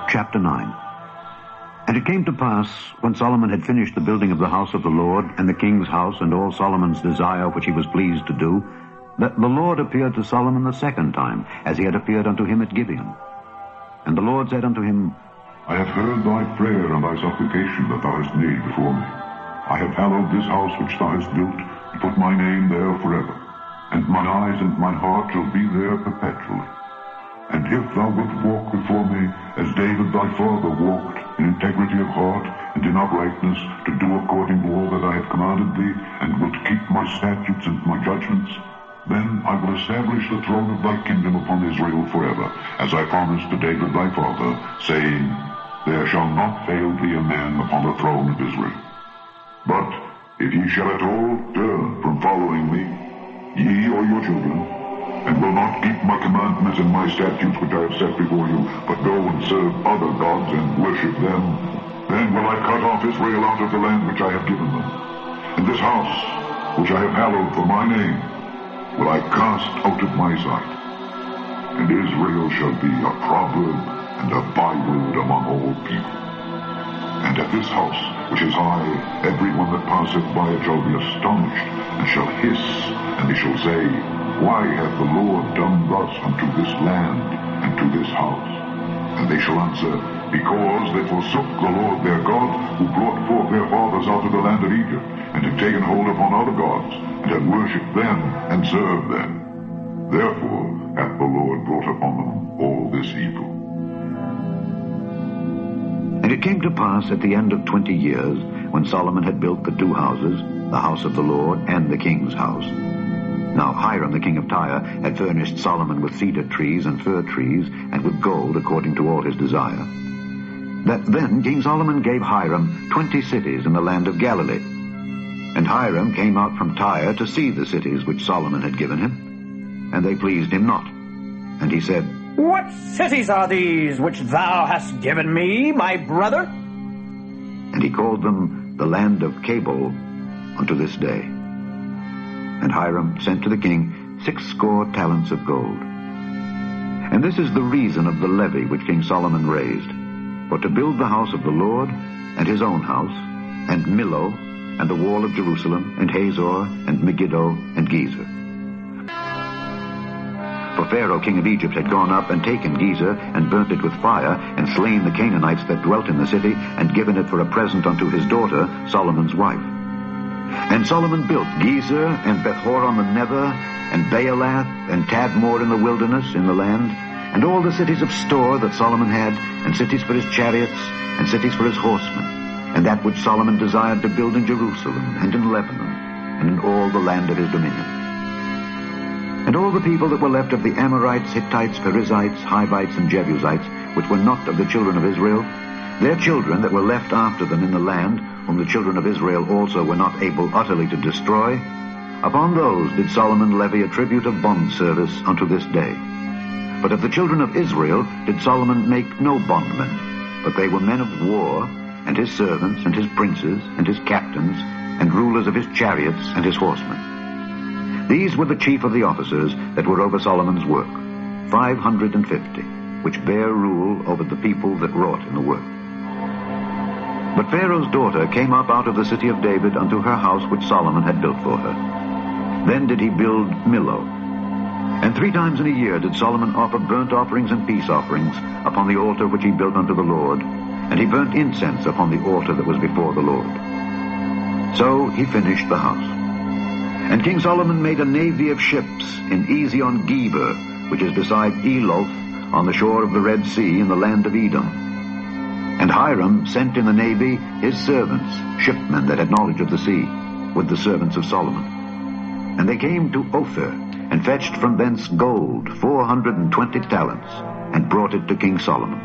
Chapter 9. And it came to pass, when Solomon had finished the building of the house of the Lord, and the king's house, and all Solomon's desire which he was pleased to do, that the Lord appeared to Solomon the second time, as he had appeared unto him at Gibeon. And the Lord said unto him, I have heard thy prayer and thy supplication that thou hast made before me. I have hallowed this house which thou hast built, and put my name there forever. And mine eyes and mine heart shall be there perpetually. And if thou wilt walk before me, as David thy father walked, in integrity of heart and in uprightness, to do according to all that I have commanded thee, and wilt keep my statutes and my judgments, then I will establish the throne of thy kingdom upon Israel forever, as I promised to David thy father, saying, There shall not fail thee a man upon the throne of Israel. But if ye shall at all turn from following me, ye or your children, and will not keep my commandments and my statutes which I have set before you, but go and serve other gods and worship them, then will I cut off Israel out of the land which I have given them. And this house, which I have hallowed for my name, will I cast out of my sight. And Israel shall be a proverb and a byword among all people. And at this house, which is high, every one that passeth by it shall be astonished, and shall hiss, and they shall say, Why hath the Lord done thus unto this land, and to this house? And they shall answer, Because they forsook the Lord their God, who brought forth their fathers out of the land of Egypt, and had taken hold upon other gods, and had worshipped them, and served them. Therefore hath the Lord brought upon them all this evil. And it came to pass at the end of 20 years, when Solomon had built the two houses, the house of the Lord and the king's house. Now Hiram the king of Tyre had furnished Solomon with cedar trees and fir trees, and with gold according to all his desire. That then King Solomon gave Hiram 20 cities in the land of Galilee. And Hiram came out from Tyre to see the cities which Solomon had given him, and they pleased him not. And he said, What cities are these which thou hast given me, my brother? And he called them the land of Cabul unto this day. And Hiram sent to the king 60 talents of gold. And this is the reason of the levy which King Solomon raised, for to build the house of the Lord, and his own house, and Millo, and the wall of Jerusalem, and Hazor, and Megiddo, and Gezer. For Pharaoh king of Egypt had gone up and taken Gezer, and burnt it with fire, and slain the Canaanites that dwelt in the city, and given it for a present unto his daughter, Solomon's wife. And Solomon built Gezer, and Bethhoron the Never, and Baalath, and Tadmor in the wilderness, in the land, and all the cities of store that Solomon had, and cities for his chariots, and cities for his horsemen, and that which Solomon desired to build in Jerusalem, and in Lebanon, and in all the land of his dominion. And all the people that were left of the Amorites, Hittites, Perizzites, Hivites, and Jebusites, which were not of the children of Israel, their children that were left after them in the land, whom the children of Israel also were not able utterly to destroy, upon those did Solomon levy a tribute of bond service unto this day. But of the children of Israel did Solomon make no bondmen, but they were men of war, and his servants, and his princes, and his captains, and rulers of his chariots, and his horsemen. These were the chief of the officers that were over Solomon's work, 550, which bare rule over the people that wrought in the work. But Pharaoh's daughter came up out of the city of David unto her house which Solomon had built for her. Then did he build Millo. And 3 times in a year did Solomon offer burnt offerings and peace offerings upon the altar which he built unto the Lord, and he burnt incense upon the altar that was before the Lord. So he finished the house. And King Solomon made a navy of ships in Ezion Geber, which is beside Eloth, on the shore of the Red Sea in the land of Edom. And Hiram sent in the navy his servants, shipmen that had knowledge of the sea, with the servants of Solomon. And they came to Ophir, and fetched from thence gold 420 talents, and brought it to King Solomon.